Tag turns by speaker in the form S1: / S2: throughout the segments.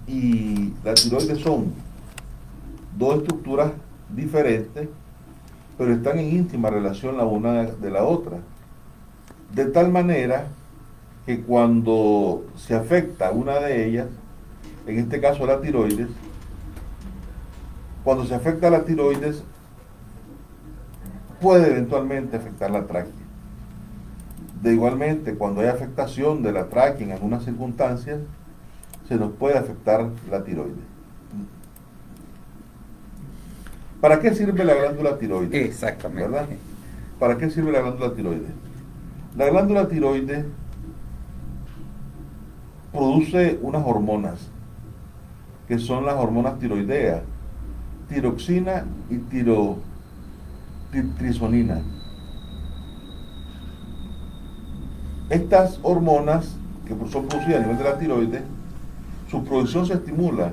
S1: y la tiroides son dos estructuras diferentes, pero están en íntima relación la una de la otra. De tal manera que cuando se afecta una de ellas, en este caso la tiroides, cuando se afecta la tiroides, puede eventualmente afectar la tráquea. De igualmente, cuando hay afectación de la tráquea en algunas circunstancias, se nos puede afectar la tiroides. ¿Para qué sirve la glándula tiroides?
S2: Exactamente.
S1: ¿Verdad? ¿Para qué sirve la glándula tiroides? La glándula tiroides produce unas hormonas, que son las hormonas tiroideas, tiroxina y trisonina. Estas hormonas, que son producidas a nivel de la tiroides, su producción se estimula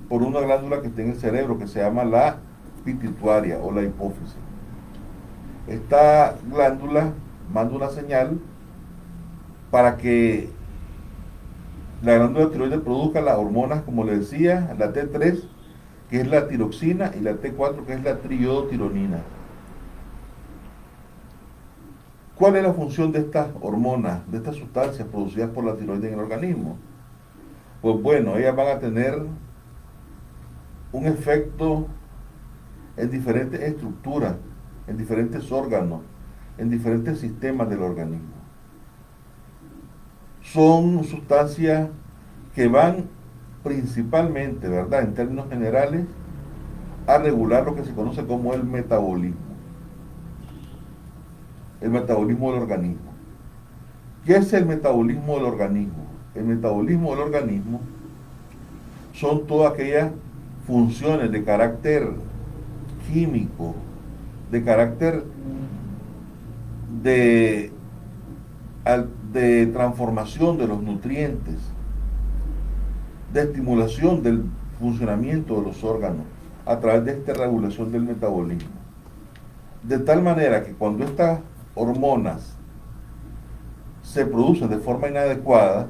S1: por una glándula que está en el cerebro que se llama la pituitaria o la hipófisis. Esta glándula manda una señal para que la glándula tiroides produzca las hormonas, como le decía, la T3, que es la tiroxina, y la T4, que es la triodotironina. ¿Cuál es la función de estas hormonas, de estas sustancias producidas por la tiroides en el organismo? Pues bueno, ellas van a tener un efecto en diferentes estructuras, en diferentes órganos, en diferentes sistemas del organismo. Son sustancias que van principalmente, ¿verdad?, en términos generales, a regular lo que se conoce como el metabolismo del organismo. ¿Qué es el metabolismo del organismo? El metabolismo del organismo son todas aquellas funciones de carácter químico, de carácter de, de transformación de los nutrientes, de estimulación del funcionamiento de los órganos a través de esta regulación del metabolismo. De tal manera que cuando estas hormonas se producen de forma inadecuada,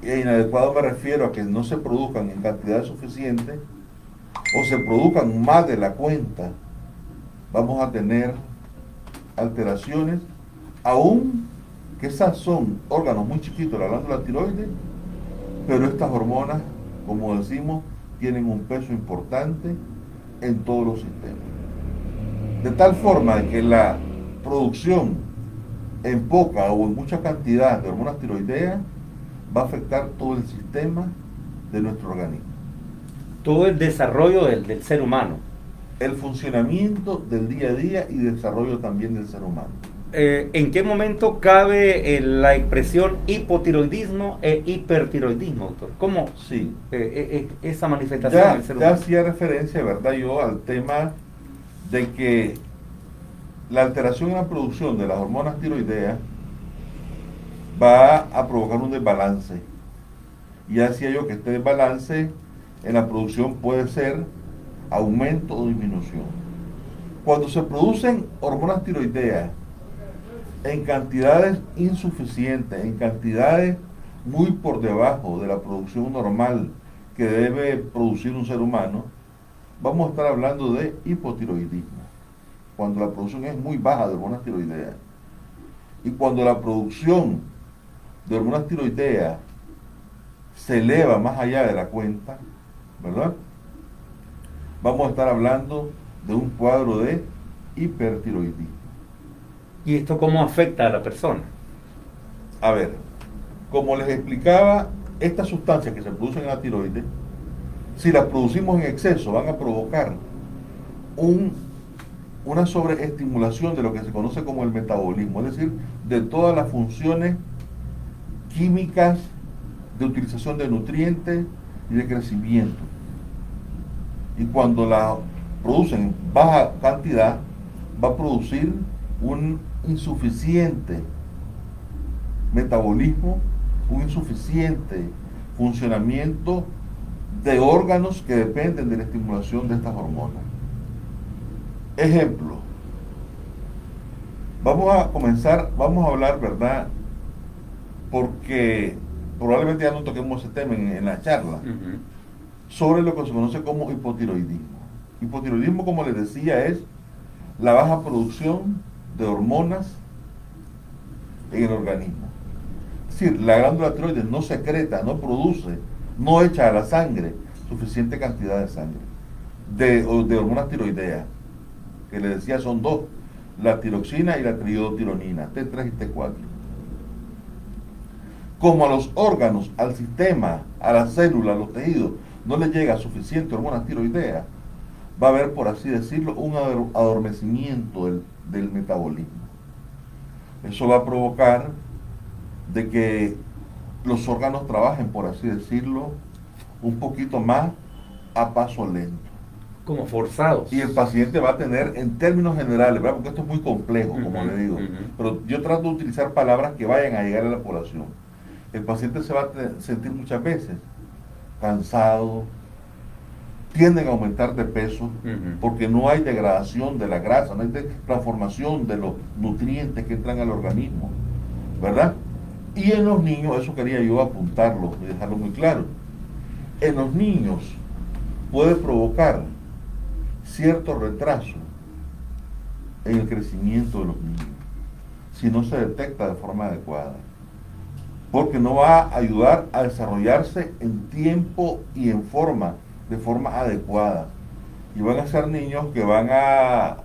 S1: e inadecuado me refiero a que no se produzcan en cantidades suficientes o se produzcan más de la cuenta, vamos a tener alteraciones, aún que esas son órganos muy chiquitos, la glándula tiroides, pero estas hormonas, como decimos, tienen un peso importante en todos los sistemas. De tal forma que la producción en poca o en mucha cantidad de hormonas tiroideas va a afectar todo el sistema de nuestro organismo.
S2: Todo el desarrollo del ser humano.
S1: El funcionamiento del día a día y desarrollo también del ser humano.
S2: ¿En qué momento cabe la expresión hipotiroidismo e hipertiroidismo, doctor? ¿Cómo
S1: Sí.
S2: Esa manifestación del ser
S1: Ya
S2: humano?
S1: hacía referencia, ¿verdad?, yo al tema de que la alteración en la producción de las hormonas tiroideas va a provocar un desbalance. Y ya decía yo que este desbalance en la producción puede ser aumento o disminución. Cuando se producen hormonas tiroideas en cantidades insuficientes, en cantidades muy por debajo de la producción normal que debe producir un ser humano, vamos a estar hablando de hipotiroidismo. Cuando la producción es muy baja de hormonas tiroideas. Y cuando la producción de hormonas tiroideas se eleva más allá de la cuenta, ¿verdad?, vamos a estar hablando de un cuadro de hipertiroidismo.
S2: ¿Y esto cómo afecta a la persona?
S1: A ver, como les explicaba, estas sustancias que se producen en la tiroides, si las producimos en exceso, van a provocar una sobreestimulación de lo que se conoce como el metabolismo, es decir, de todas las funciones químicas de utilización de nutrientes y de crecimiento. Y cuando la producen en baja cantidad, va a producir un insuficiente metabolismo, un insuficiente funcionamiento de órganos que dependen de la estimulación de estas hormonas. Ejemplo, vamos a hablar, ¿verdad? Porque probablemente ya no toquemos ese tema en la charla,
S2: Ujú.
S1: sobre lo que se conoce como hipotiroidismo. Hipotiroidismo, como les decía, es la baja producción de hormonas en el organismo. Es decir, la glándula tiroides no secreta, no produce, no echa a la sangre suficiente cantidad de sangre, de hormonas tiroideas, que les decía son dos, la tiroxina y la triodotironina, T3 y T4. Como a los órganos, al sistema, a las células, a los tejidos, no les llega suficiente hormonas tiroideas, va a haber, por así decirlo, un adormecimiento del metabolismo. Eso va a provocar de que los órganos trabajen, por así decirlo, un poquito más a paso lento.
S2: Como forzados.
S1: Y el paciente va a tener, en términos generales, ¿verdad? Porque esto es muy complejo, como le digo, pero yo trato de utilizar palabras que vayan a llegar a la población. El paciente se va a sentir muchas veces cansado, tienden a aumentar de peso, porque no hay degradación de la grasa, no hay transformación de los nutrientes que entran al organismo, ¿verdad? Y en los niños, eso quería yo apuntarlo y dejarlo muy claro, en los niños puede provocar cierto retraso en el crecimiento de los niños si no se detecta de forma adecuada, porque no va a ayudar a desarrollarse en tiempo y en forma, de forma adecuada, y van a ser niños que van a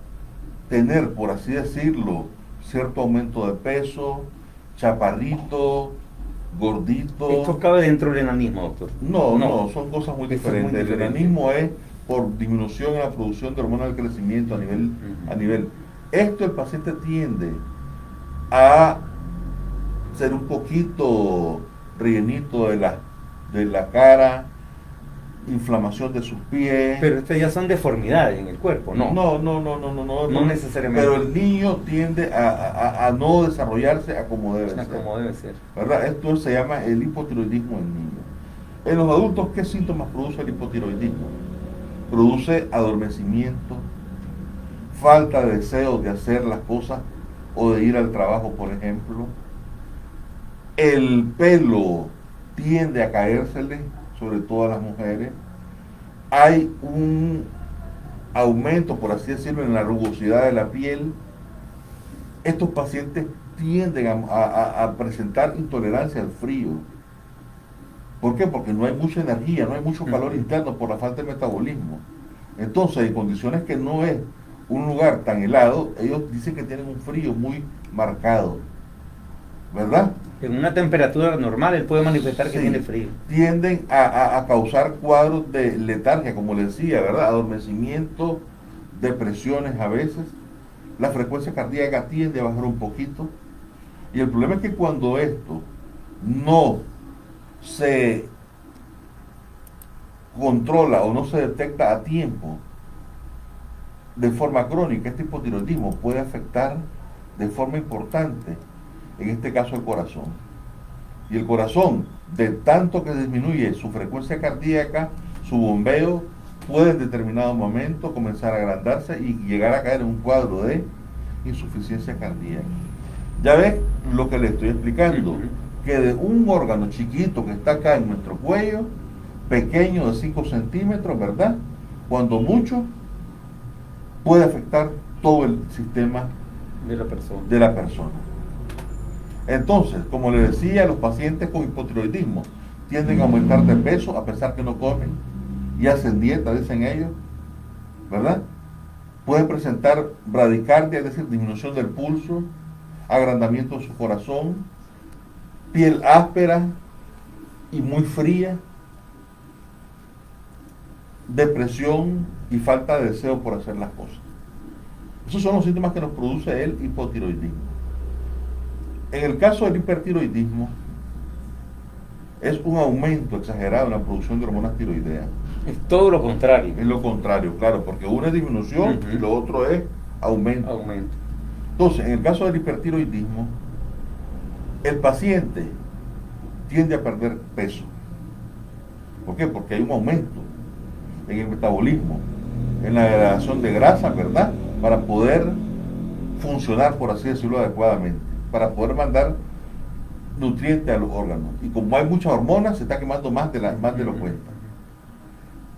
S1: tener, por así decirlo, cierto aumento de peso, chaparrito, gordito.
S2: ¿Esto cabe dentro del enanismo, doctor?
S1: No, son cosas muy diferentes.
S2: Muy
S1: El
S2: diferente.
S1: enanismo es por disminución en la producción de hormonas del crecimiento a nivel. Esto el paciente tiende a ser un poquito rellenito de la cara, inflamación de sus pies.
S2: Pero estas ya son deformidades en el cuerpo, ¿no?
S1: No
S2: necesariamente.
S1: Pero el niño tiende a no desarrollarse a como debe ser.
S2: Como debe ser.
S1: ¿Verdad? Esto se llama el hipotiroidismo en niños. En los adultos, ¿qué síntomas produce el hipotiroidismo? Produce adormecimiento, falta de deseo de hacer las cosas o de ir al trabajo, por ejemplo. El pelo tiende a caérsele, sobre todo a las mujeres. Hay un aumento, por así decirlo, en la rugosidad de la piel. Estos pacientes tienden a presentar intolerancia al frío. ¿Por qué? Porque no hay mucha energía, no hay mucho calor interno por la falta de metabolismo. Entonces, en condiciones que no es un lugar tan helado, ellos dicen que tienen un frío muy marcado, ¿verdad?
S2: En una temperatura normal él puede manifestar que tiene frío.
S1: Tienden a causar cuadros de letargia, como les decía, ¿verdad? Adormecimiento, depresiones a veces. La frecuencia cardíaca tiende a bajar un poquito. Y el problema es que cuando esto no se controla o no se detecta a tiempo de forma crónica, este hipotiroidismo puede afectar de forma importante, en este caso el corazón. Y el corazón, de tanto que disminuye su frecuencia cardíaca, su bombeo, puede en determinado momento comenzar a agrandarse y llegar a caer en un cuadro de insuficiencia cardíaca. Ya ves lo que le estoy explicando, que de un órgano chiquito que está acá en nuestro cuello, pequeño de 5 centímetros, ¿verdad? Cuando mucho, puede afectar todo el sistema de la persona. Entonces, como le decía, los pacientes con hipotiroidismo tienden a aumentar de peso a pesar que no comen y hacen dieta, dicen ellos, ¿verdad? Pueden presentar bradicardia, es decir, disminución del pulso, agrandamiento de su corazón, piel áspera y muy fría, depresión y falta de deseo por hacer las cosas. Esos son los síntomas que nos produce el hipotiroidismo. En el caso del hipertiroidismo, es un aumento exagerado en la producción de hormonas tiroideas.
S2: Es todo lo contrario.
S1: Es lo contrario, claro, porque uno es disminución y lo otro es aumento. Entonces, en el caso del hipertiroidismo, el paciente tiende a perder peso. ¿Por qué? Porque hay un aumento en el metabolismo, en la degradación de grasa, ¿verdad? Para poder funcionar, por así decirlo, adecuadamente, para poder mandar nutrientes a los órganos. Y como hay muchas hormonas, se está quemando más de lo cuenta.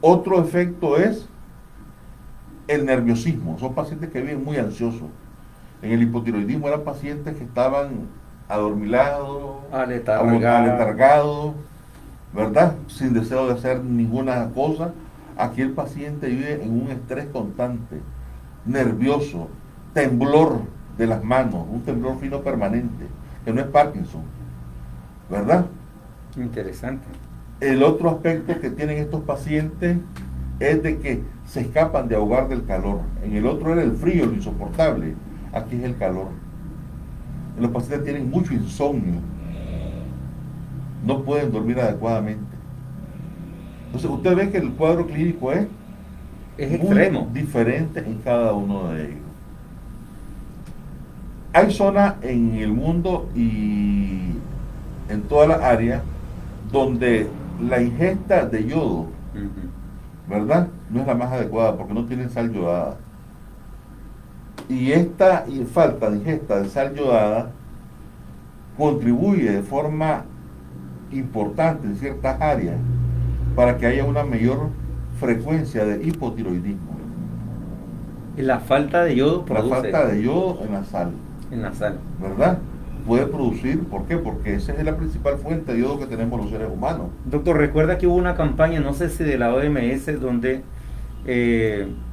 S1: Otro efecto es el nerviosismo. Son pacientes que viven muy ansiosos. En el hipotiroidismo eran pacientes que estaban adormilados, aletargados, ¿verdad? Sin deseo de hacer ninguna cosa. Aquí el paciente vive en un estrés constante, nervioso, temblor de las manos, un temblor fino permanente, que no es Parkinson, ¿verdad?
S2: Interesante.
S1: El otro aspecto que tienen estos pacientes es de que se escapan de ahogar del calor. En el otro era el frío, lo insoportable. Aquí es el calor. Los pacientes tienen mucho insomnio. No pueden dormir adecuadamente. Entonces usted ve que el cuadro clínico es muy
S2: extremo,
S1: diferente en cada uno de ellos. Hay zonas en el mundo y en toda la área donde la ingesta de yodo, ¿verdad?, no es la más adecuada porque no tienen sal yodada. Y esta falta de ingesta de sal yodada contribuye de forma importante en ciertas áreas para que haya una mayor frecuencia de hipotiroidismo.
S2: La falta de yodo produce.
S1: La falta de yodo en la sal.
S2: En la sal.
S1: ¿Verdad? Puede producir, ¿por qué? Porque esa es la principal fuente de yodo que tenemos los seres humanos.
S2: Doctor, recuerda que hubo una campaña, no sé si de la OMS, donde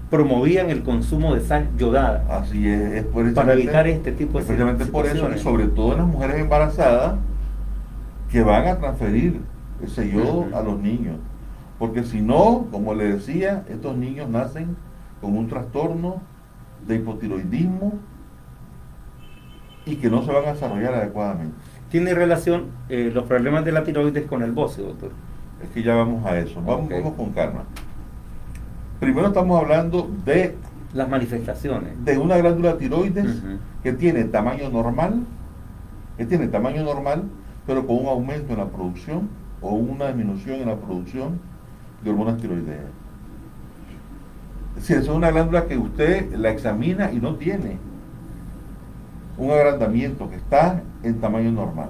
S2: promovían el consumo de sal yodada.
S1: Así es
S2: para evitar este tipo de
S1: situaciones. Por eso, y sobre todo en las mujeres embarazadas que van a transferir ese yodo a los niños. Porque si no, como le decía, estos niños nacen con un trastorno de hipotiroidismo y que no se van a desarrollar adecuadamente.
S2: ¿Tiene relación los problemas de la tiroides con el bocio, doctor?
S1: Es que ya vamos a eso. Vamos con calma. Primero estamos hablando de
S2: las manifestaciones
S1: de una glándula tiroides que tiene tamaño normal, pero con un aumento en la producción o una disminución en la producción de hormonas tiroideas. Si esa es una glándula que usted la examina y no tiene un agrandamiento, que está en tamaño normal.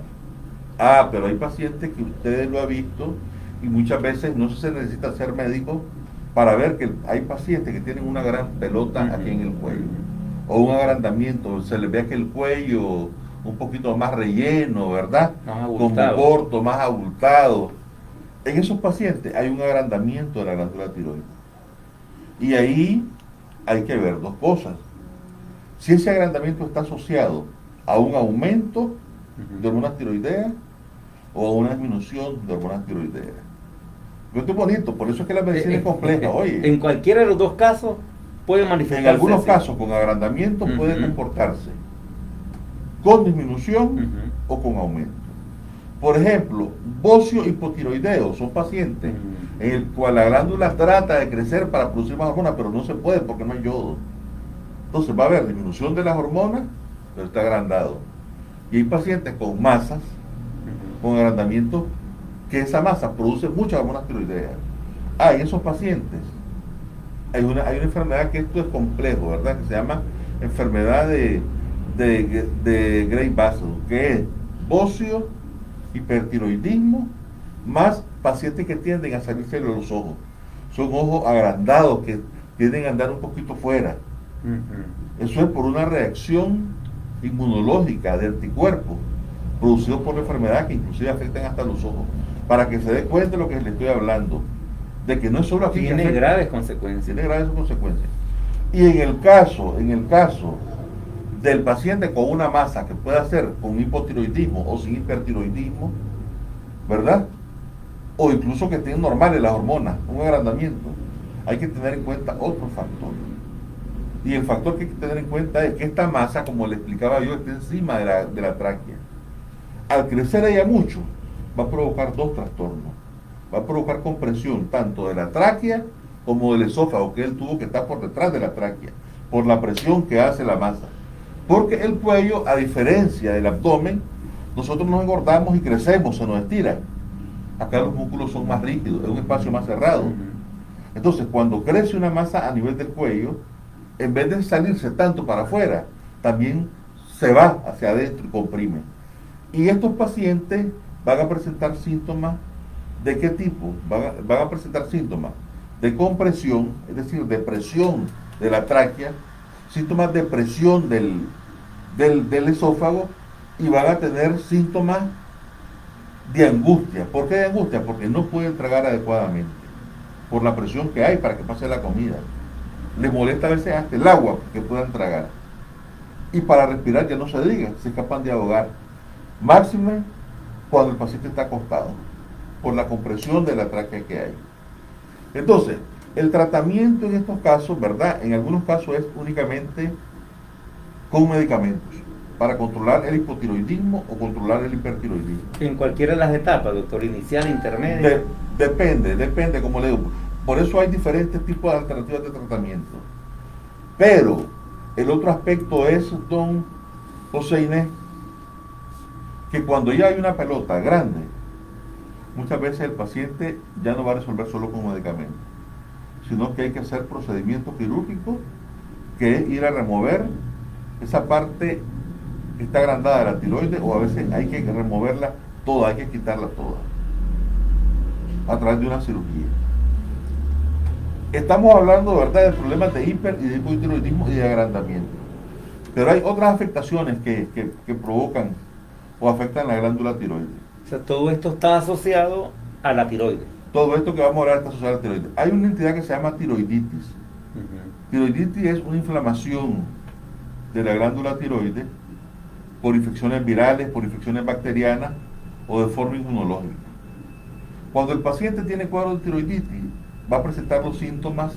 S1: Pero hay pacientes que usted lo ha visto y muchas veces no se necesita ser médico para ver que hay pacientes que tienen una gran pelota aquí en el cuello o un agrandamiento, se les ve que el cuello un poquito más relleno, ¿verdad? Como corto, más abultado. En esos pacientes hay un agrandamiento de la glándula tiroides. Y ahí hay que ver dos cosas. Si ese agrandamiento está asociado a un aumento de hormonas tiroideas o a una disminución de hormonas tiroideas. Esto es bonito, por eso es que la medicina es compleja. Oye,
S2: en cualquiera de los dos casos puede manifestarse.
S1: En algunos casos con agrandamiento puede comportarse con disminución o con aumento. Por ejemplo, bocio hipotiroideo son pacientes en el cual la glándula trata de crecer para producir más hormonas, pero no se puede porque no hay yodo. Entonces va a haber disminución de las hormonas, pero está agrandado. Y hay pacientes con masas, con agrandamiento, que esa masa produce muchas hormonas tiroideas. En esos pacientes hay una enfermedad que esto es complejo, ¿verdad? Que se llama enfermedad de Gray-Basel, que es bocio, hipertiroidismo, más pacientes que tienden a salirse de los ojos. Son ojos agrandados que tienden a andar un poquito fuera. Eso es por una reacción inmunológica de anticuerpos producidos por la enfermedad que inclusive afectan hasta los ojos. Para que se dé cuenta de lo que le estoy hablando, de que no es solo aquí.
S2: Tiene graves consecuencias.
S1: Tiene graves consecuencias. Y en el caso del paciente con una masa que pueda ser con hipotiroidismo o sin hipertiroidismo, ¿verdad? O incluso que estén normales las hormonas, un agrandamiento, hay que tener en cuenta otro factor. Y el factor que hay que tener en cuenta es que esta masa, como le explicaba yo, está encima de la tráquea. Al crecer ella mucho, va a provocar dos trastornos. Va a provocar compresión tanto de la tráquea como del esófago, que es el tubo que está por detrás de la tráquea, por la presión que hace la masa. Porque el cuello, a diferencia del abdomen, nosotros nos engordamos y crecemos, se nos estira. Acá los músculos son más rígidos, es un espacio más cerrado. Entonces, cuando crece una masa a nivel del cuello, en vez de salirse tanto para afuera, también se va hacia adentro y comprime. Y estos pacientes van a presentar síntomas de qué tipo? Van a presentar síntomas de compresión, es decir, de presión de la tráquea, síntomas de presión del esófago, y van a tener síntomas de angustia. ¿Por qué de angustia? Porque no pueden tragar adecuadamente por la presión que hay para que pase la comida. Les molesta a veces hasta el agua que puedan tragar. Y para respirar ya no se diga, se escapan de ahogar. Máxime cuando el paciente está acostado, por la compresión de la tráquea que hay. Entonces, el tratamiento en estos casos, ¿verdad? En algunos casos es únicamente con medicamentos para controlar el hipotiroidismo o controlar el hipertiroidismo.
S2: En cualquiera de las etapas, doctor, inicial, intermedia.
S1: Depende, como le digo. Por eso hay diferentes tipos de alternativas de tratamiento. Pero el otro aspecto es, don José Inés, que cuando ya hay una pelota grande, muchas veces el paciente ya no va a resolver solo con medicamentos, sino que hay que hacer procedimientos quirúrgicos, que es ir a remover esa parte que está agrandada de la tiroides, o a veces hay que removerla toda, hay que quitarla toda, a través de una cirugía. Estamos hablando, ¿verdad?, de problemas de hiper y de hipotiroidismo y de agrandamiento. Pero hay otras afectaciones que provocan o afectan la glándula tiroides.
S2: O sea, todo esto está asociado a la tiroides.
S1: Todo esto que vamos a hablar está asociado a la tiroides. Hay una entidad que se llama tiroiditis. Tiroiditis es una inflamación de la glándula tiroides por infecciones virales, por infecciones bacterianas o de forma inmunológica. Cuando el paciente tiene cuadro de tiroiditis, va a presentar los síntomas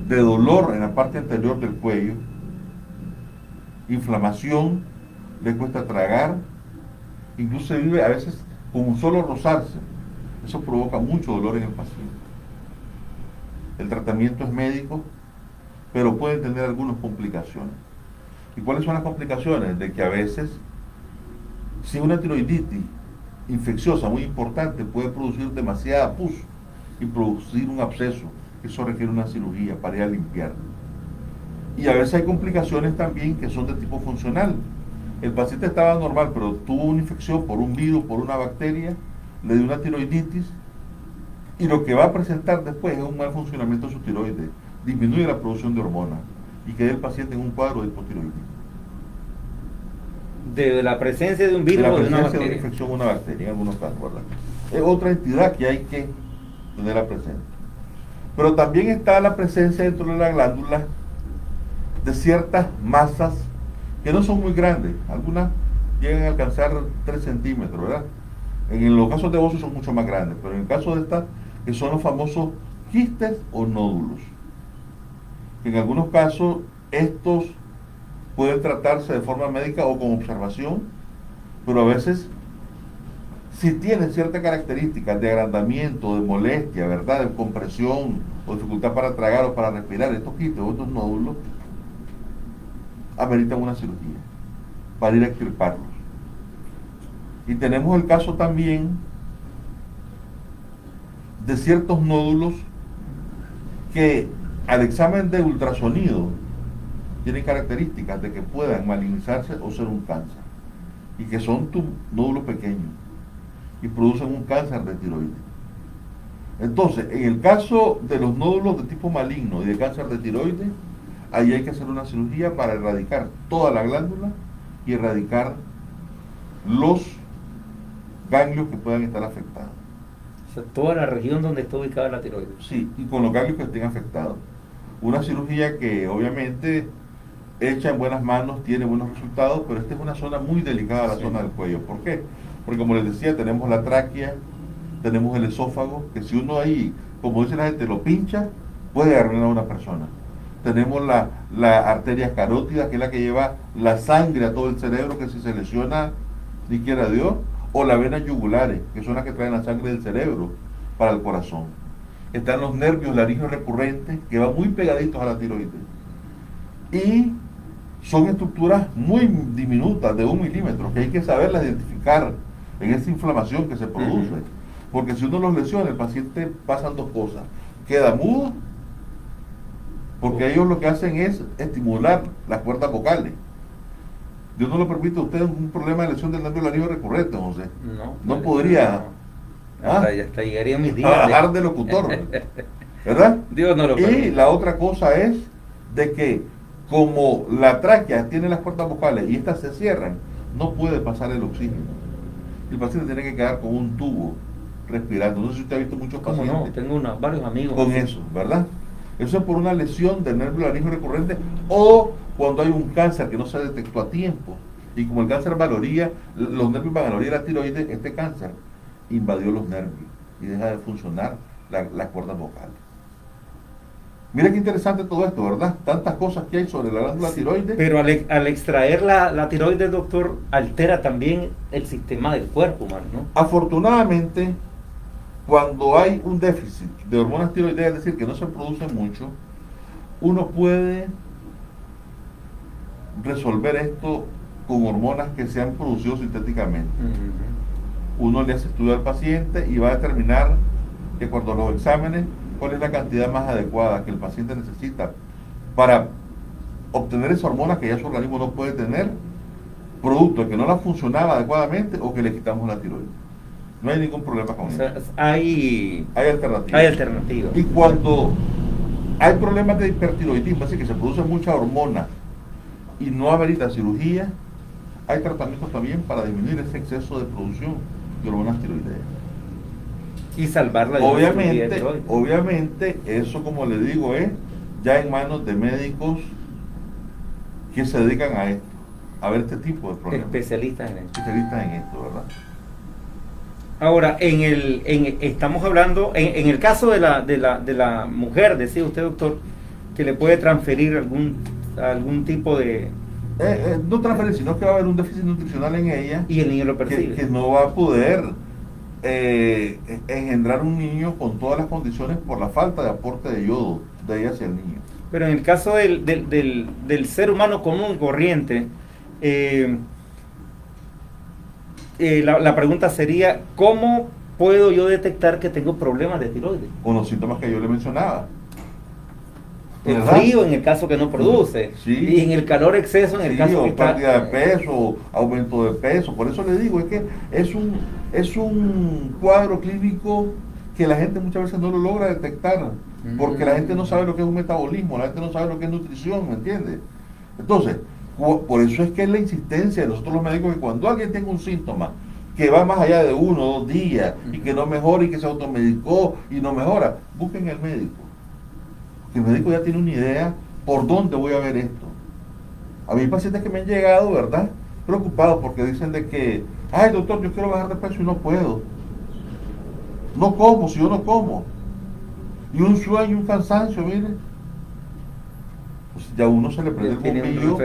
S1: de dolor en la parte anterior del cuello, inflamación, le cuesta tragar, incluso se vive a veces con un solo rozarse. Eso provoca mucho dolor en el paciente. El tratamiento es médico, pero puede tener algunas complicaciones. ¿Y cuáles son las complicaciones? De que a veces, si una tiroiditis infecciosa muy importante puede producir demasiada pus y producir un absceso, eso requiere una cirugía para ir a limpiar. Y a veces hay complicaciones también que son de tipo funcional. El paciente estaba normal, pero tuvo una infección por un virus, por una bacteria, le dio una tiroiditis, y lo que va a presentar después es un mal funcionamiento de su tiroides, disminuye la producción de hormonas y queda el paciente en un cuadro de hipotiroidismo.
S2: De la presencia de un virus o de una bacteria.
S1: De una infección o una bacteria, en algunos casos, ¿verdad? Es otra entidad que hay que tenerla presente. Pero también está la presencia dentro de la glándula de ciertas masas que no son muy grandes, algunas llegan a alcanzar 3 centímetros, ¿verdad? En los casos de óseos son mucho más grandes, pero en el caso de estas, que son los famosos quistes o nódulos, que en algunos casos estos pueden tratarse de forma médica o con observación, pero a veces, si tienen ciertas características de agrandamiento, de molestia, ¿verdad?, de compresión o dificultad para tragar o para respirar, estos quistes o estos nódulos ameritan una cirugía para ir a extirparlos. Y tenemos el caso también de ciertos nódulos que al examen de ultrasonido tienen características de que puedan malignizarse o ser un cáncer, y que son nódulos pequeños y producen un cáncer de tiroides. Entonces, en el caso de los nódulos de tipo maligno y de cáncer de tiroides, ahí hay que hacer una cirugía para erradicar toda la glándula y erradicar los ganglios que puedan estar afectados.
S2: O sea, toda la región donde está ubicada la tiroides.
S1: Sí, y con los ganglios que estén afectados. Una cirugía que obviamente hecha en buenas manos tiene buenos resultados, pero esta es una zona muy delicada, la zona del cuello. ¿Por qué? Porque como les decía, tenemos la tráquea, tenemos el esófago, que si uno ahí, como dice la gente, lo pincha, puede arruinar a una persona. Tenemos la arteria carótida, que es la que lleva la sangre a todo el cerebro, que si se lesiona, ni quiera Dios, o las venas yugulares, que son las que traen la sangre del cerebro para el corazón. Están los nervios laringeos recurrentes, que van muy pegaditos a la tiroides. Y son estructuras muy diminutas, de 1 milímetro, que hay que saberlas identificar en esa inflamación que se produce. Porque si uno los lesiona, el paciente pasan 2 cosas. Queda mudo, porque ellos lo que hacen es estimular las cuerdas vocales. Dios no lo permite a usted un problema de lesión del nervio laríngeo recurrente, José.
S2: No.
S1: No podría
S2: Hasta llegaría a mis días.
S1: trabajar de locutor, ¿verdad?
S2: Dios no lo
S1: Y
S2: permite.
S1: la otra cosa es de que como la tráquea tiene las puertas vocales y estas se cierran, no puede pasar el oxígeno. El paciente tiene que quedar con un tubo respirando. No sé si usted ha visto muchos
S2: ¿Cómo
S1: pacientes
S2: no? Tengo varios amigos
S1: con
S2: así.
S1: eso, ¿verdad? Eso es por una lesión del nervio laríngeo recurrente o cuando hay un cáncer que no se detectó a tiempo. Y como el cáncer valoría, los nervios van a valorar la tiroides, este cáncer invadió los nervios y deja de funcionar las cuerdas vocales. Mira qué interesante todo esto, ¿verdad? Tantas cosas que hay sobre la glándula tiroides.
S2: Pero al extraer la tiroides, doctor, altera también el sistema del cuerpo humano, ¿no?
S1: Afortunadamente, cuando hay un déficit de hormonas tiroideas, es decir, que no se produce mucho, uno puede resolver esto con hormonas que se han producido sintéticamente. Uno le hace estudio al paciente y va a determinar de acuerdo a los exámenes cuál es la cantidad más adecuada que el paciente necesita para obtener esa hormona que ya su organismo no puede tener, producto de que no la funcionaba adecuadamente o que le quitamos la tiroides. No hay ningún problema con eso.
S2: Hay
S1: Hay alternativas. Y cuando hay problemas de hipertiroidismo, así que se produce mucha hormona y no amerita cirugía, hay tratamientos también para disminuir ese exceso de producción de hormonas tiroideas.
S2: Y salvarla de
S1: obviamente, eso como le digo es ya en manos de médicos que se dedican a esto, a ver este tipo de problemas.
S2: Especialistas en esto,
S1: ¿verdad?
S2: Ahora, estamos hablando, en el caso de la mujer, decía usted, doctor, que le puede transferir algún tipo de...
S1: no transferir, sino que va a haber un déficit nutricional en ella.
S2: Y el niño lo percibe.
S1: Que no va a poder engendrar un niño con todas las condiciones por la falta de aporte de yodo de ella hacia el niño.
S2: Pero en el caso del ser humano común y corriente, la pregunta sería, ¿cómo puedo yo detectar que tengo problemas de tiroides?
S1: Con los síntomas que yo le mencionaba.
S2: El frío en el caso que no produce,
S1: sí.
S2: Y en el calor exceso en el caso que está...
S1: pérdida de peso, aumento de peso. Por eso le digo, es que es un cuadro clínico que la gente muchas veces no lo logra detectar, porque la gente no sabe lo que es un metabolismo, la gente no sabe lo que es nutrición, ¿me entiendes? Entonces, por eso es que es la insistencia de nosotros los médicos que cuando alguien tenga un síntoma que va más allá de 1 o 2 días y que no mejora y que se automedicó y no mejora, busquen al médico. Que el médico ya tiene una idea por dónde voy a ver esto. A mí hay pacientes que me han llegado, ¿verdad? Preocupados porque dicen de que, ay doctor, yo quiero bajar de peso y no puedo. No como, si yo no como. Y un sueño, un cansancio, mire. Pues ya uno se le prende el bombillo.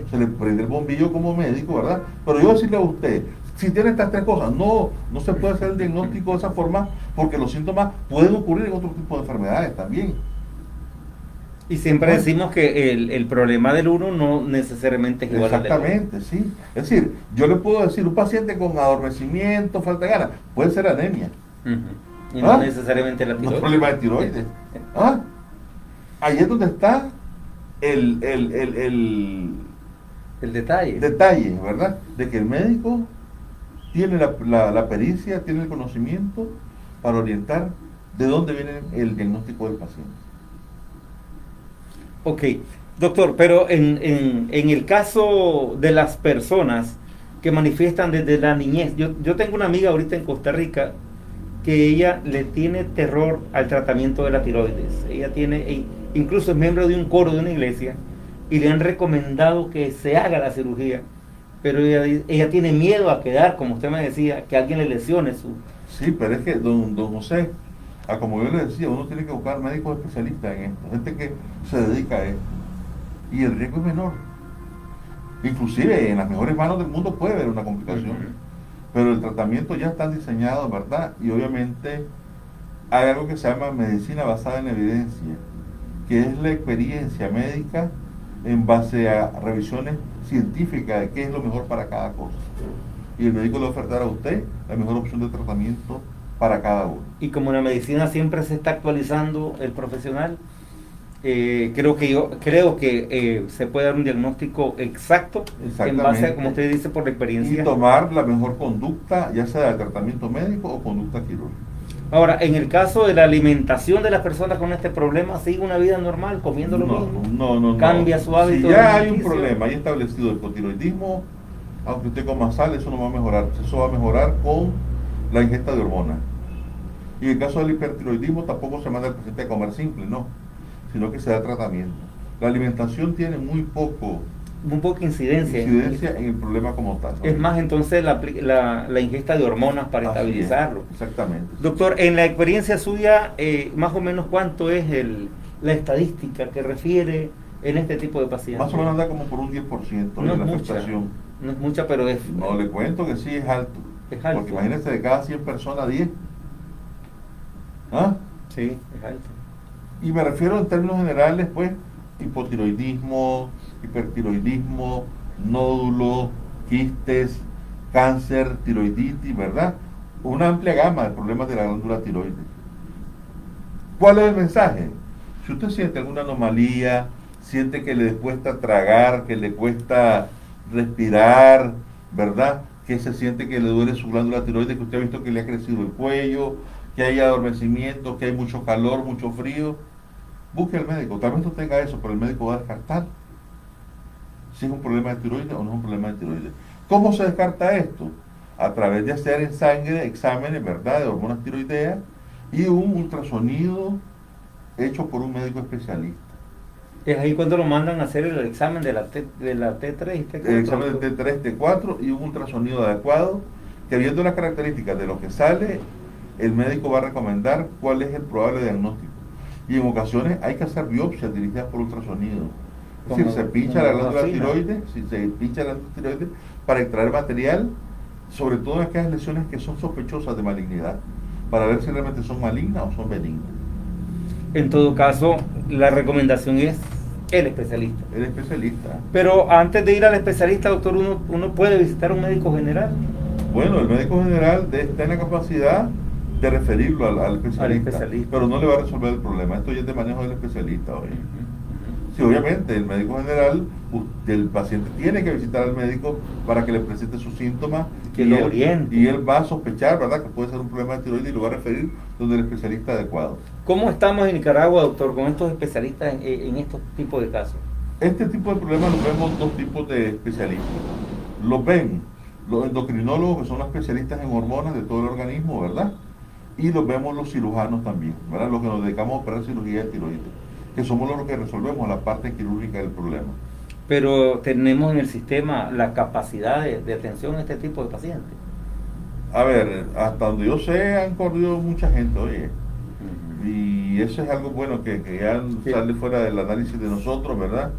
S1: Se le prende el bombillo como médico, ¿verdad? Pero yo decirle a usted, si tiene estas 3 cosas, no se puede hacer el diagnóstico de esa forma porque los síntomas pueden ocurrir en otro tipo de enfermedades también.
S2: Y siempre decimos que el problema del uno no necesariamente es igual al del otro.
S1: Exactamente, sí. Es decir, yo le puedo decir, un paciente con adormecimiento, falta de ganas, puede ser anemia.
S2: Y no necesariamente la tiroides.
S1: No es problema de tiroides. Ahí es donde está el detalle, ¿verdad? De que el médico tiene la pericia, tiene el conocimiento para orientar de dónde viene el diagnóstico del paciente.
S2: Ok, doctor, pero en el caso de las personas que manifiestan desde la niñez, yo tengo una amiga ahorita en Costa Rica que ella le tiene terror al tratamiento de la tiroides. Ella incluso es miembro de un coro de una iglesia y le han recomendado que se haga la cirugía, pero ella tiene miedo a quedar, como usted me decía, que alguien le lesione su...
S1: Sí, pero es que don José, como yo le decía, uno tiene que buscar médicos especialistas en esto, gente que se dedica a esto, y el riesgo es menor. Inclusive en las mejores manos del mundo puede haber una complicación, pero el tratamiento ya está diseñado, ¿verdad? Y obviamente hay algo que se llama medicina basada en evidencia, que es la experiencia médica en base a revisiones científicas de qué es lo mejor para cada cosa. Y el médico le va a ofertar a usted la mejor opción de tratamiento para cada uno.
S2: Y como la medicina siempre se está actualizando, el profesional creo que se puede dar un diagnóstico exacto en base a, como usted dice, por la experiencia.
S1: Y tomar la mejor conducta, ya sea de tratamiento médico o conducta quirúrgica.
S2: Ahora, en el caso de la alimentación de las personas con este problema, ¿sigue una vida normal comiendo lo mismo?
S1: No.
S2: ¿Cambia su hábito?
S1: Si ya hay un problema, hay establecido el hipotiroidismo, aunque usted coma sal, eso no va a mejorar. Eso va a mejorar con la ingesta de hormonas. Y en el caso del hipertiroidismo tampoco se manda al paciente a comer simple, no, sino que se da tratamiento. La alimentación tiene muy
S2: poca incidencia
S1: en el problema como tal, ¿no?
S2: Es más, entonces, la ingesta de hormonas para
S1: Así
S2: estabilizarlo.
S1: es, exactamente.
S2: Doctor, en la experiencia suya, más o menos, ¿cuánto es la estadística que refiere en este tipo de pacientes?
S1: Más o menos anda como por un 10%
S2: No
S1: de la
S2: es mucha,
S1: afectación.
S2: no es mucha, pero es...
S1: No, le cuento que sí es alto.
S2: Es alto.
S1: Porque imagínese, de cada 100 personas, 10. ¿Ah?
S2: Sí, es alto.
S1: Y me refiero en términos generales, pues, hipotiroidismo, hipertiroidismo, nódulos, quistes, cáncer, tiroiditis, ¿verdad? Una amplia gama de problemas de la glándula tiroides. ¿Cuál es el mensaje? Si usted siente alguna anomalía, siente que le cuesta tragar, que le cuesta respirar, ¿verdad? Que se siente que le duele su glándula tiroides, que usted ha visto que le ha crecido el cuello, que hay adormecimiento, que hay mucho calor, mucho frío, busque al médico. Tal vez no tenga eso, pero el médico va a descartar si es un problema de tiroides o no es un problema de tiroides. ¿Cómo se descarta esto? A través de hacer en sangre exámenes, ¿verdad?, de hormonas tiroideas y un ultrasonido hecho por un médico especialista.
S2: Es ahí cuando lo mandan a hacer el examen de la T3 y T4.
S1: El examen de T3, T4 y un ultrasonido adecuado, que viendo las características de lo que sale, el médico va a recomendar cuál es el probable diagnóstico. Y en ocasiones hay que hacer biopsias dirigidas por ultrasonido. Es decir, se pincha la glándula tiroides, se pincha la glándula tiroides para extraer material, sobre todo en aquellas lesiones que son sospechosas de malignidad, para ver si realmente son malignas o son benignas.
S2: En todo caso, la recomendación es el especialista.
S1: El especialista.
S2: Pero antes de ir al especialista, doctor, uno puede visitar a un médico general.
S1: Bueno, el médico general está en la capacidad de referirlo al especialista, pero no le va a resolver el problema. Esto ya es de manejo del especialista hoy. Sí, obviamente, el médico general, el paciente tiene que visitar al médico para que le presente sus síntomas
S2: que lo oriente.
S1: Y él va a sospechar, ¿verdad?, que puede ser un problema de tiroides y lo va a referir donde el especialista adecuado.
S2: ¿Cómo estamos en Nicaragua, doctor, con estos especialistas en estos tipos de casos?
S1: Este tipo de problemas los vemos dos tipos de especialistas. Los ven los endocrinólogos, que son los especialistas en hormonas de todo el organismo, ¿verdad? Y los vemos los cirujanos también, ¿verdad?, los que nos dedicamos a operar cirugía de tiroides, que somos los que resolvemos la parte quirúrgica del problema.
S2: Pero tenemos en el sistema la capacidad de atención a este tipo de pacientes.
S1: A ver, hasta donde yo sé, han corrido mucha gente, oye. Y eso es algo bueno que ya sale fuera del análisis de nosotros, ¿verdad?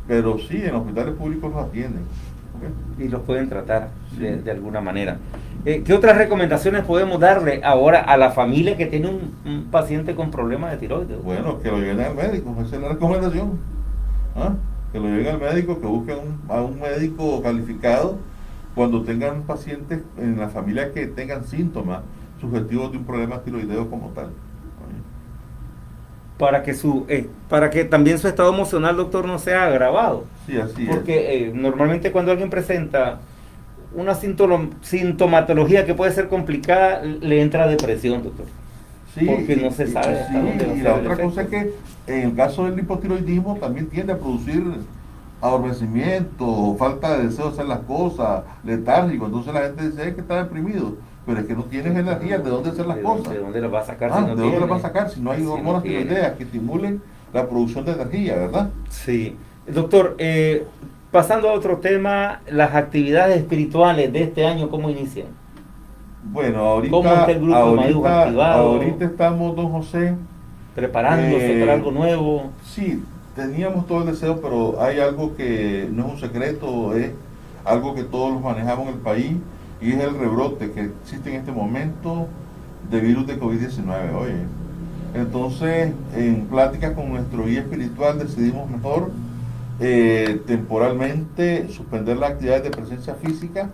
S1: Pero sí, en hospitales públicos los atienden. ¿Okay?
S2: Y los pueden tratar de alguna manera. ¿Qué otras recomendaciones podemos darle ahora a la familia que tiene un paciente con problemas de tiroides?
S1: Bueno, que lo lleven al médico, esa es la recomendación. ¿Ah? Que lo lleven al médico, que busquen a un médico calificado cuando tengan pacientes en la familia que tengan síntomas sugestivos de un problema tiroideo como tal.
S2: Para que también su estado emocional, doctor, no sea agravado.
S1: Sí, así
S2: Porque normalmente cuando alguien presenta una sintomatología que puede ser complicada, le entra depresión, doctor.
S1: Sí,
S2: porque no se sabe hasta dónde.
S1: Y la otra cosa es que en el caso del hipotiroidismo también tiende a producir adormecimiento, falta de deseo de hacer las cosas, letárgico. Entonces la gente dice que está deprimido, pero es que no tienes energía de dónde hacer las cosas.
S2: ¿De dónde las va a sacar?
S1: ¿De dónde las va a sacar si no hay hormonas tiroideas que estimulen la producción de energía, verdad?
S2: Sí. Doctor, pasando a otro tema, las actividades espirituales de este año, ¿cómo inician?
S1: Bueno, ahorita,
S2: ¿Cómo está el grupo Mayuj activado?
S1: Ahorita estamos, don José,
S2: preparándose para algo nuevo.
S1: Sí, teníamos todo el deseo, pero hay algo que no es un secreto, es algo que todos los manejamos en el país, y es el rebrote que existe en este momento de virus de COVID-19. Oye, entonces, en pláticas con nuestro guía espiritual decidimos mejor temporalmente suspender las actividades de presencia física,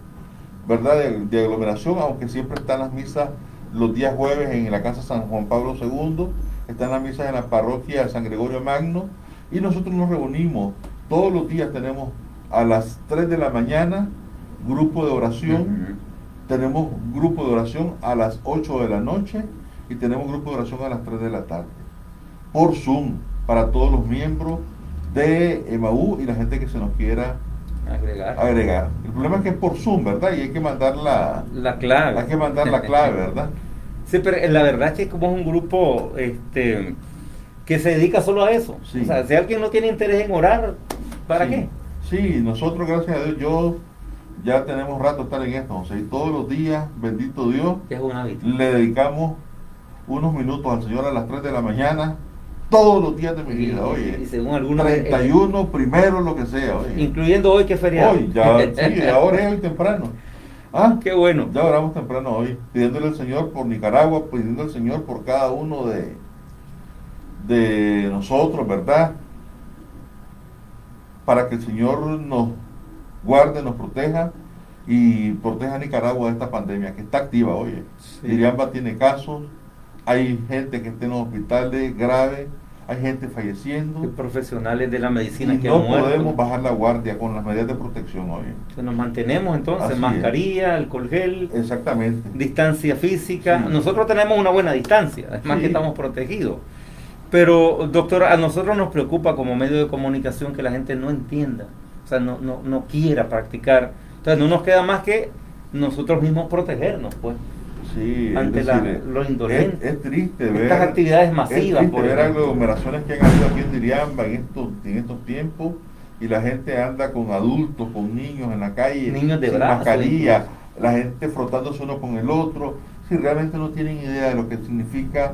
S1: ¿verdad?, de aglomeración, aunque siempre están las misas los días jueves en la Casa San Juan Pablo II, están las misas en la parroquia de San Gregorio Magno, y nosotros nos reunimos, todos los días tenemos a las 3 de la mañana grupo de oración, tenemos grupo de oración a las 8 de la noche y tenemos grupo de oración a las 3 de la tarde, por Zoom, para todos los miembros de EMAU y la gente que se nos quiera agregar. El problema es que es por Zoom, ¿verdad? Y hay que mandar la
S2: clave.
S1: Hay que mandar la clave, ¿verdad?
S2: Sí, pero la verdad es que como es un grupo que se dedica solo a eso.
S1: Sí.
S2: O sea, si alguien no tiene interés en orar, ¿para
S1: Sí.
S2: qué?
S1: Sí, nosotros, gracias a Dios, ya tenemos rato estar en esto, o sea, y todos los días, bendito Dios,
S2: Es un hábito.
S1: le dedicamos unos minutos al Señor a las 3 de la mañana, todos los días de mi vida, oye.
S2: Y según algunos
S1: 31, primero, lo que sea, oye.
S2: Incluyendo hoy que es feriado.
S1: Hoy, ya, sí, ahora es hoy temprano. Ah,
S2: qué bueno.
S1: Ya oramos temprano hoy, pidiéndole al Señor por Nicaragua, pidiendo al Señor por cada uno de nosotros, ¿verdad? Para que el Señor nos guarde, nos proteja y proteja a Nicaragua de esta pandemia que está activa, oye.
S2: Sí.
S1: Iriamba tiene casos, hay gente que está en los hospitales grave, hay gente falleciendo.
S2: Hay profesionales de la medicina
S1: Y
S2: que
S1: no
S2: han muerto.
S1: podemos bajar la guardia con las medidas de protección, oye.
S2: Entonces nos mantenemos entonces,
S1: Así
S2: mascarilla, alcohol gel,
S1: Exactamente.
S2: distancia física.
S1: Sí.
S2: Nosotros tenemos una buena distancia, además
S1: Sí.
S2: que estamos protegidos. Pero, doctor, a nosotros nos preocupa como medio de comunicación que la gente no entienda, o sea, no quiera practicar. Entonces no nos queda más que nosotros mismos protegernos, pues,
S1: Sí,
S2: ante
S1: es decir,
S2: lo indolente.
S1: es triste ver
S2: Estas actividades masivas,
S1: es
S2: por
S1: triste ver
S2: ejemplo.
S1: aglomeraciones que han habido aquí en Diriamba en estos tiempos, y la gente anda con adultos, con niños en la calle,
S2: Niños de
S1: sin
S2: brazos,
S1: mascarilla, la gente frotándose uno con el otro, si realmente no tienen idea de lo que significa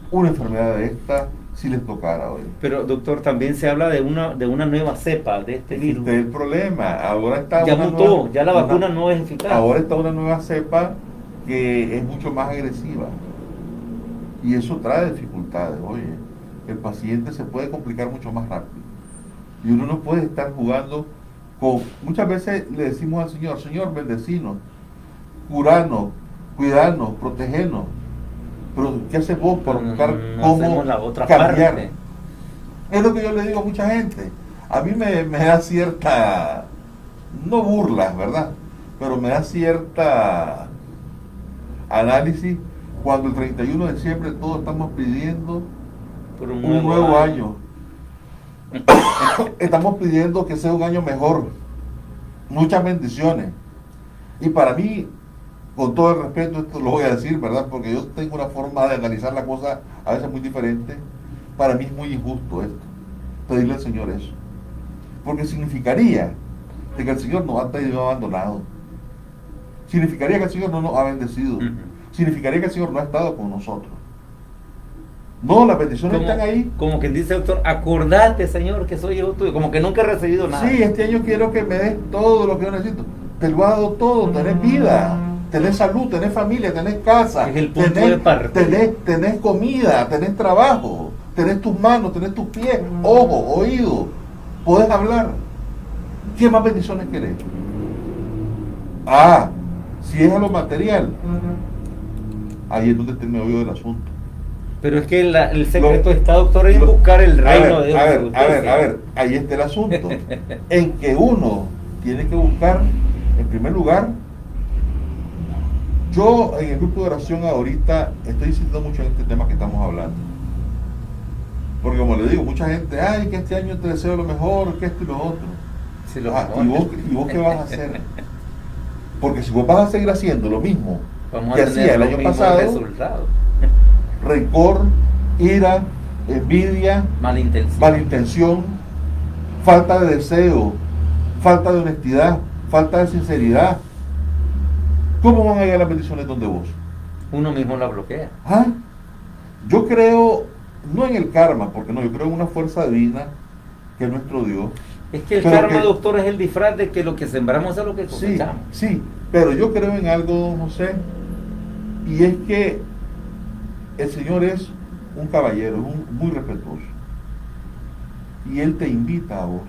S1: una enfermedad de esta, si les tocara hoy.
S2: Pero, doctor, también se habla de una nueva cepa de este virus.
S1: Este es el problema, ahora está
S2: Ya
S1: una
S2: mutó,
S1: nueva-
S2: ya la
S1: una-
S2: vacuna no es eficaz.
S1: Ahora está una nueva cepa que es mucho más agresiva, y eso trae dificultades. Oye, el paciente se puede complicar mucho más rápido y uno no puede estar jugando con... Muchas veces le decimos al Señor: Señor, bendecinos, curanos, cuidarnos, protegernos, pero ¿qué haces vos para buscar
S2: No
S1: cómo
S2: hacemos la otra
S1: cambiar?
S2: parte.
S1: Es lo que yo le digo a mucha gente. A mí me da cierta, no burlas, ¿verdad? Pero me da cierta análisis cuando el 31 de diciembre todos estamos pidiendo
S2: Por
S1: un nuevo año. Estamos pidiendo que sea un año mejor, muchas bendiciones. Y para mí, con todo el respeto, esto lo voy a decir, ¿verdad? Porque yo tengo una forma de analizar la cosa a veces muy diferente. Para mí es muy injusto esto, pedirle al Señor eso, porque significaría de que el Señor nos ha tenido abandonado, significaría que el Señor no nos ha bendecido, significaría que el Señor no ha estado con nosotros. No, las bendiciones están ahí.
S2: Como quien dice, doctor, acordate, Señor, que soy hijo tuyo. Como que nunca he recibido nada.
S1: Sí, este año quiero que me des todo lo que yo necesito. Te lo he dado todo, tenés vida, tenés salud, tenés familia, tenés casa,
S2: Es el punto de partida.
S1: tenés comida, tenés trabajo, tenés tus manos, tenés tus pies, ojos, oídos, podés hablar. ¿Qué más bendiciones querés? Ah, si es a lo material, ahí es donde está el meollo del asunto.
S2: Pero es que el secreto está, doctor, en buscar el reino de Dios.
S1: A ver, ahí está el asunto. En que uno tiene que buscar, en primer lugar, yo en el grupo de oración ahorita estoy insistiendo mucho en este tema que estamos hablando. Porque como le digo, mucha gente, ay, que este año te deseo lo mejor, que esto y lo otro.
S2: Sí, lo
S1: ¿Y vos qué vas a hacer? Porque si vos vas a seguir haciendo lo mismo
S2: Vamos
S1: que
S2: a
S1: hacía
S2: tener
S1: el
S2: los
S1: año
S2: mismos
S1: pasado,
S2: resultados.
S1: rencor, ira, envidia, malintención, falta de deseo, falta de honestidad, falta de sinceridad, ¿cómo van a llegar las bendiciones donde vos?
S2: Uno mismo la bloquea.
S1: ¿Ah? Yo creo, no en el karma, porque no, yo creo en una fuerza divina que es nuestro Dios.
S2: Es que el
S1: Pero
S2: karma,
S1: que-
S2: doctor, es el disfraz de que lo que sembramos es lo que
S1: Sí,
S2: cosechamos.
S1: sí, pero yo creo en algo, don José, y es que el Señor es un caballero, muy respetuoso, y Él te invita a vos,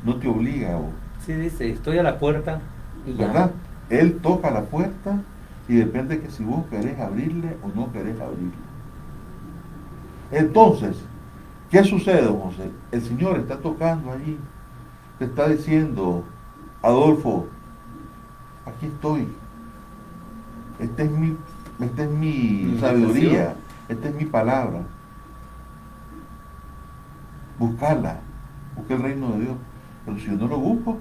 S1: no te obliga a vos,
S2: Sí, dice, estoy a la puerta y llamo.
S1: ¿verdad? Él toca la puerta y depende que si vos querés abrirle o no querés abrirle. Entonces, ¿qué sucede, don José? El Señor está tocando allí, te está diciendo, Adolfo, aquí estoy, esta es mi sabiduría, esta es mi palabra. Buscarla, busca el reino de Dios. Pero si yo no lo busco,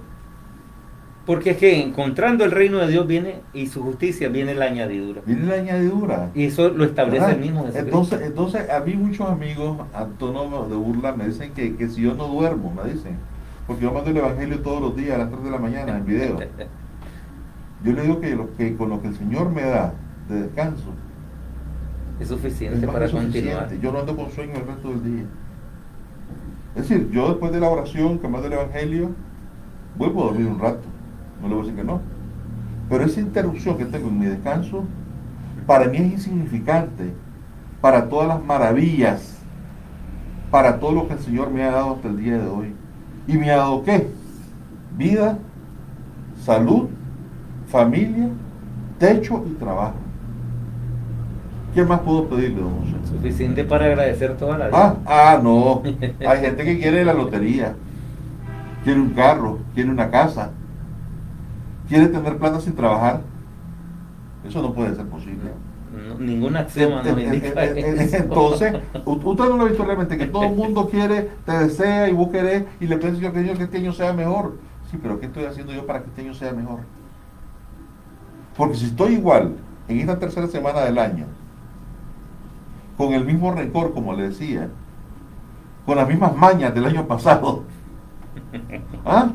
S2: Porque es que encontrando el reino de Dios viene y su justicia viene la añadidura.
S1: viene la añadidura.
S2: Y eso lo establece
S1: ¿Verdad?
S2: el mismo Jesucristo.
S1: Entonces, a mí muchos amigos, a tono de burla, me dicen que si yo no duermo, me dicen, porque yo mando el Evangelio todos los días a las 3 de la mañana en video. Yo le digo que con lo que el Señor me da de descanso,
S2: Es
S1: es
S2: suficiente
S1: más
S2: para
S1: que suficiente.
S2: continuar.
S1: Yo no ando con sueño el resto del día. Es decir, yo después de la oración que mando el Evangelio, vuelvo a dormir un rato. No le voy a decir que no. Pero esa interrupción que tengo en mi descanso, para mí es insignificante para todas las maravillas, para todo lo que el Señor me ha dado hasta el día de hoy. ¿Y me ha dado qué? Vida, salud, familia, techo y trabajo. ¿Qué más puedo pedirle, don José?
S2: Suficiente para agradecer toda la vida.
S1: No. Hay gente que quiere la lotería, quiere un carro, quiere una casa, quiere tener plata sin trabajar. Eso no puede ser posible.
S2: Ninguna axioma nos indica eso.
S1: Entonces, usted no lo ha visto realmente, que todo el mundo quiere, te desea y vos querés, y le piensa yo que este año sea mejor. Sí, pero ¿qué estoy haciendo yo para que este año sea mejor? Porque si estoy igual en esta tercera semana del año, con el mismo rencor, como le decía, con las mismas mañas del año pasado,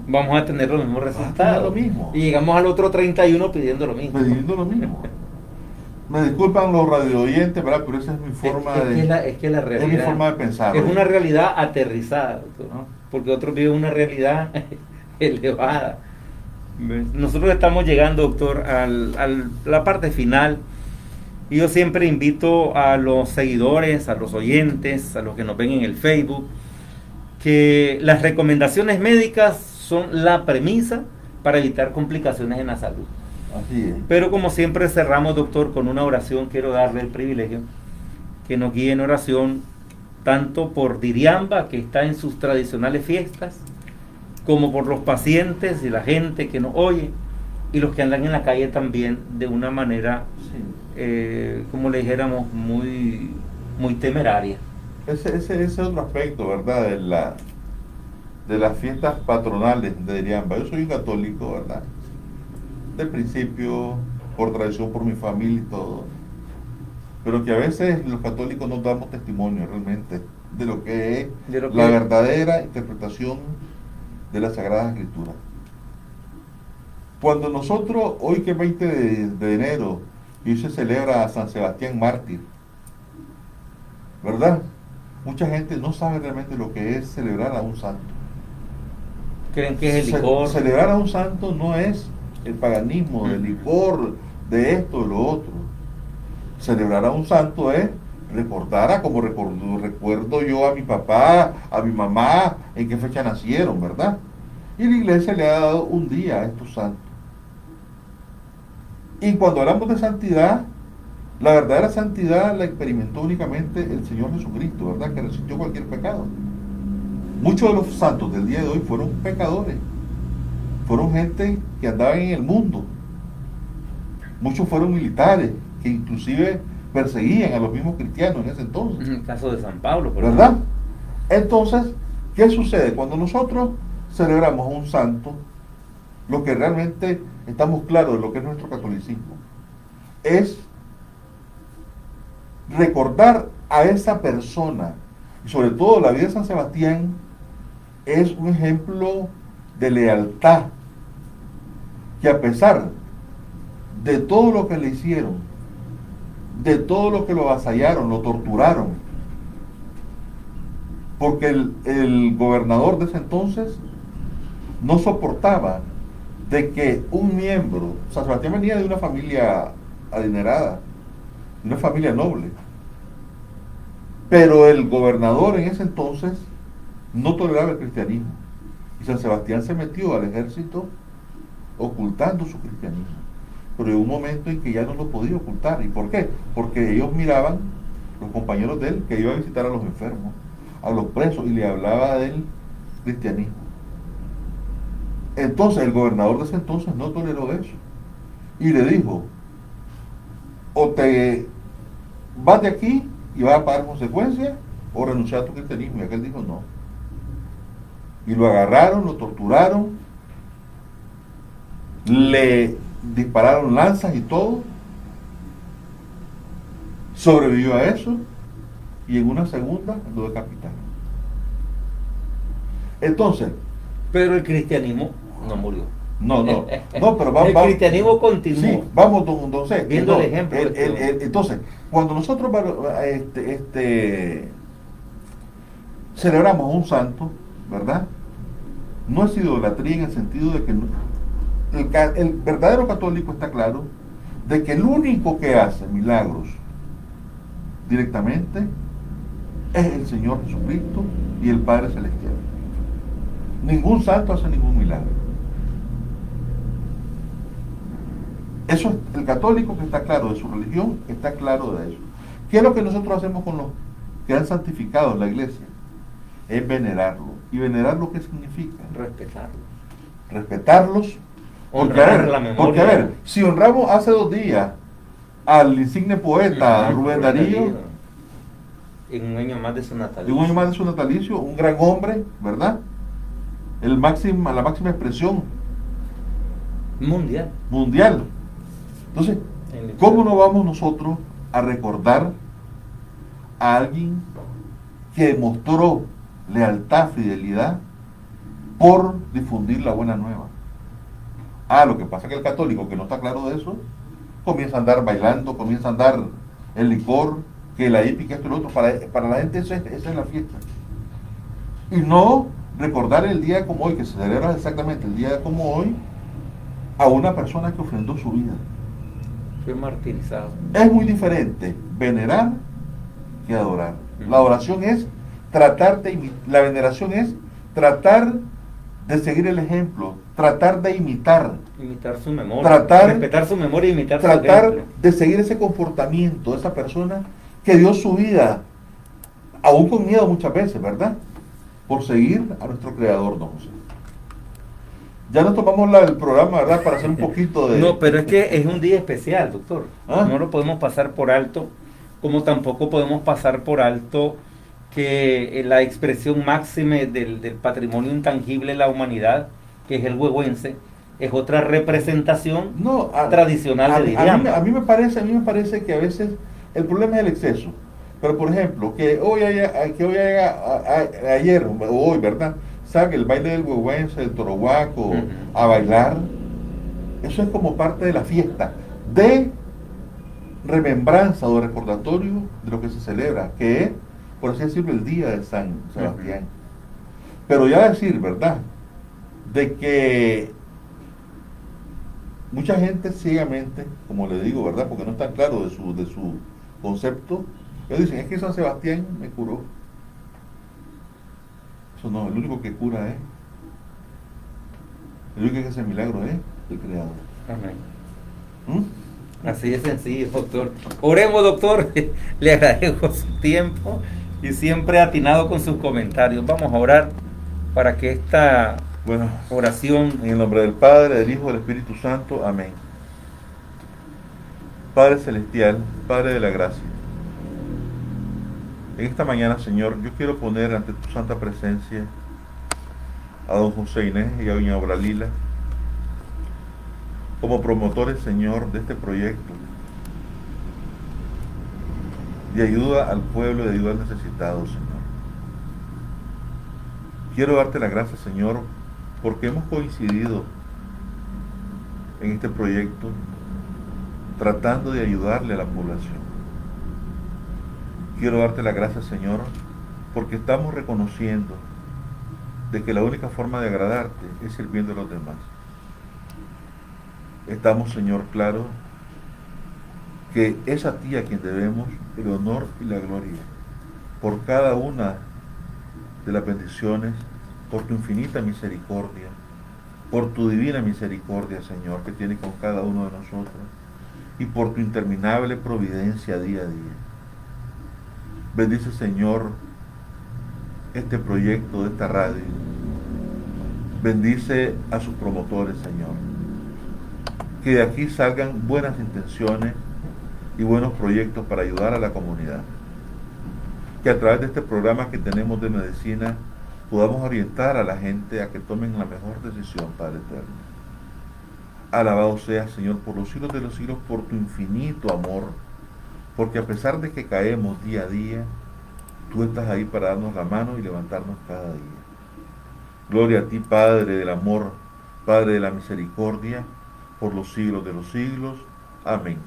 S2: vamos a tener los mismos resultados.
S1: lo mismo.
S2: Y llegamos al otro 31 pidiendo lo mismo.
S1: Pidiendo lo mismo. Me disculpan los radio oyentes, ¿verdad? Pero esa es mi forma
S2: es que la realidad
S1: es mi forma de pensar.
S2: es una realidad aterrizada, doctor, ¿no? Porque otros viven una realidad elevada. Nosotros estamos llegando, doctor, a la parte final. Y yo siempre invito a los seguidores, a los oyentes, a los que nos ven en el Facebook, que las recomendaciones médicas son la premisa para evitar complicaciones en la salud.
S1: Así es.
S2: Pero como siempre cerramos, doctor, con una oración. Quiero darle el privilegio que nos guíe en oración tanto por Diriamba, que está en sus tradicionales fiestas, como por los pacientes y la gente que nos oye, y los que andan en la calle también de una manera, como le dijéramos, muy, muy temeraria.
S1: Ese otro aspecto, ¿verdad? De las fiestas patronales de Diriamba. Yo soy un católico, ¿verdad? De principio, por tradición, por mi familia y todo. Pero que a veces los católicos nos damos testimonio realmente de lo que es la verdadera interpretación de la Sagrada Escritura. Cuando nosotros, hoy que es 20 de enero, y se celebra a San Sebastián Mártir, ¿verdad? Mucha gente no sabe realmente lo que es celebrar a un santo.
S2: Creen que es el licor.
S1: Celebrar a un santo no es el paganismo del licor, de esto, de lo otro. Celebrar a un santo es recordar, como recuerdo yo a mi papá, a mi mamá, en qué fecha nacieron, ¿verdad? Y la iglesia le ha dado un día a estos santos. Y cuando hablamos de santidad, la verdadera santidad la experimentó únicamente el Señor Jesucristo, ¿verdad? Que resistió cualquier pecado. Muchos de los santos del día de hoy fueron pecadores. Fueron gente que andaba en el mundo. Muchos fueron militares, que inclusive perseguían a los mismos cristianos en ese entonces.
S2: En el caso de San Pablo, por
S1: ¿verdad?
S2: ejemplo.
S1: Entonces, ¿qué sucede? Cuando nosotros celebramos a un santo, lo que realmente estamos claros de lo que es nuestro catolicismo es recordar a esa persona, y sobre todo la vida de San Sebastián es un ejemplo de lealtad, que a pesar de todo lo que le hicieron, de todo lo que lo avasallaron, lo torturaron, porque el gobernador de ese entonces no soportaba de que un miembro, San Sebastián venía de una familia adinerada, una familia noble, pero el gobernador en ese entonces no toleraba el cristianismo, y San Sebastián se metió al ejército ocultando su cristianismo, pero en un momento en que ya no lo podía ocultar. ¿Y por qué? Porque ellos miraban los compañeros de él, que iba a visitar a los enfermos, a los presos, y le hablaba del cristianismo. Entonces el gobernador de ese entonces no toleró eso y le dijo: o te vas de aquí y vas a pagar consecuencias, o renunciar a tu cristianismo. Y aquel dijo no. Y lo agarraron, lo torturaron, le dispararon lanzas y todo. Sobrevivió a eso y en una segunda lo decapitaron. Entonces,
S2: Pero el cristianismo no murió.
S1: no, pero
S2: el cristianismo continuó.
S1: Sí, vamos, don César.
S2: Viendo el ejemplo.
S1: Entonces, cuando nosotros celebramos a un santo, ¿verdad? No es idolatría en el sentido de que el verdadero católico está claro de que el único que hace milagros directamente es el Señor Jesucristo y el Padre Celestial. Ningún santo hace ningún milagro. Eso es el católico que está claro de su religión, está claro de eso. ¿Qué es lo que nosotros hacemos con los que han santificado en la iglesia? Es venerarlo. ¿Y venerarlo qué significa? Respetarlos.
S2: Honrar la memoria.
S1: Porque a ver, si honramos hace 2 días al insigne poeta Rubén Darío,
S2: en un año más de su natalicio.
S1: En un año más de su natalicio, un gran hombre, ¿verdad? La máxima expresión mundial. Entonces, ¿cómo no vamos nosotros a recordar a alguien que demostró lealtad, fidelidad por difundir la buena nueva? Lo que pasa es que el católico que no está claro de eso comienza a andar bailando, comienza a andar el licor, que la hípica, esto y lo otro. Para la gente esa es la fiesta. Y no recordar el día como hoy, que se celebra exactamente el día como hoy, a una persona que ofrendó su vida.
S2: Fue martirizado.
S1: Es muy diferente venerar que adorar. La adoración es la veneración es tratar de seguir el ejemplo, tratar de imitar
S2: su memoria, respetar su memoria y imitar su ejemplo.
S1: Tratar de seguir ese comportamiento de esa persona que dio su vida, aún con miedo muchas veces, ¿verdad? Por seguir a nuestro Creador, don José. Ya nos tomamos el programa, ¿verdad? Para hacer un poquito de...
S2: No, pero es que es un día especial, doctor. No lo podemos pasar por alto, como tampoco podemos pasar por alto que la expresión máxima del patrimonio intangible de la humanidad, que es el huehuense, es otra representación tradicional de Diriamba.
S1: A mí me parece que a veces el problema es el exceso. Pero por ejemplo, que ayer o hoy, ¿verdad? Saque el baile del huehuense, del torohuaco, a bailar. Eso es como parte de la fiesta, de remembranza o de recordatorio de lo que se celebra, que es, por así decirlo, el día de San Sebastián. Pero ya decir, ¿verdad?, de que mucha gente ciegamente, como le digo, ¿verdad?, porque no están claros de su concepto, ellos dicen, es que San Sebastián me curó. Eso no, el único que cura es, el único que hace milagro es el Creador.
S2: Amén. Así de sencillo, doctor. Oremos, doctor. Le agradezco su tiempo y siempre atinado con sus comentarios. Vamos a orar para que esta oración...
S1: En el nombre del Padre, del Hijo y del Espíritu Santo. Amén. Padre Celestial, Padre de la Gracia, en esta mañana, Señor, yo quiero poner ante tu santa presencia a don José Inés y a doña Obralila como promotores, Señor, de este proyecto de ayuda al pueblo, de ayuda al necesitado, Señor. Quiero darte la gracia, Señor, porque hemos coincidido en este proyecto tratando de ayudarle a la población. Quiero darte la gracia, Señor, porque estamos reconociendo de que la única forma de agradarte es sirviendo a los demás. Estamos, Señor, claro que es a ti a quien debemos el honor y la gloria por cada una de las bendiciones, por tu infinita misericordia, por tu divina misericordia, Señor, que tienes con cada uno de nosotros, y por tu interminable providencia día a día. Bendice, Señor, este proyecto de esta radio. Bendice a sus promotores, Señor. Que de aquí salgan buenas intenciones y buenos proyectos para ayudar a la comunidad. Que a través de este programa que tenemos de medicina podamos orientar a la gente a que tomen la mejor decisión, Padre eterno. Alabado sea, Señor, por los siglos de los siglos, por tu infinito amor, porque a pesar de que caemos día a día, tú estás ahí para darnos la mano y levantarnos cada día. Gloria a ti, Padre del amor, Padre de la misericordia, por los siglos de los siglos. Amén.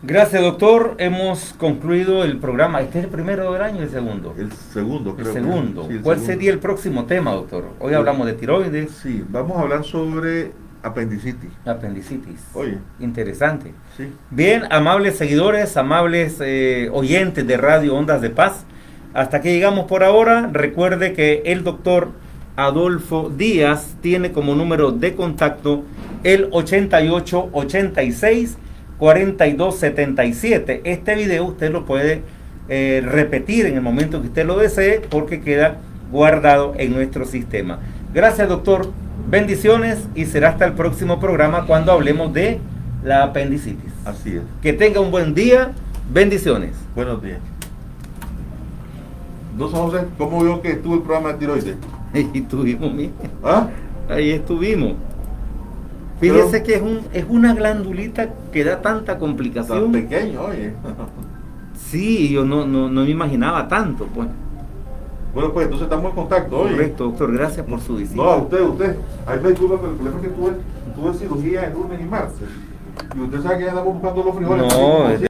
S2: Gracias, doctor. Hemos concluido el programa. ¿Este es el primero del año o el segundo?
S1: El segundo, creo.
S2: El segundo.
S1: Sí, el
S2: ¿Cuál
S1: segundo.
S2: sería el próximo tema, doctor? Hoy hablamos de tiroides.
S1: Sí, vamos a hablar sobre apendicitis.
S2: Apendicitis.
S1: Oye.
S2: Interesante.
S1: Sí.
S2: Bien, amables seguidores, amables oyentes de Radio Ondas de Paz. Hasta aquí llegamos por ahora. Recuerde que el doctor Adolfo Díaz tiene como número de contacto el 8886-4277. Este video usted lo puede repetir en el momento que usted lo desee porque queda guardado en nuestro sistema. Gracias, doctor. Bendiciones y será hasta el próximo programa cuando hablemos de la apendicitis.
S1: Así es.
S2: Que tenga un buen día. Bendiciones.
S1: Buenos días. Entonces, José, ¿cómo vio que estuvo el programa de tiroides?
S2: Ahí estuvimos, mire.
S1: ¿Ah?
S2: Ahí estuvimos. Fíjese que es una glandulita que da tanta
S1: Tan
S2: complicación.
S1: pequeño, oye.
S2: Sí, yo no me imaginaba tanto, pues.
S1: Bueno, pues entonces estamos en contacto, oye.
S2: Correcto, doctor, gracias por su visita.
S1: No, a usted. Ahí me disculpa, pero el problema es que tuve cirugía el lunes y martes. Y usted sabe que ya andamos buscando los frijoles.
S2: No,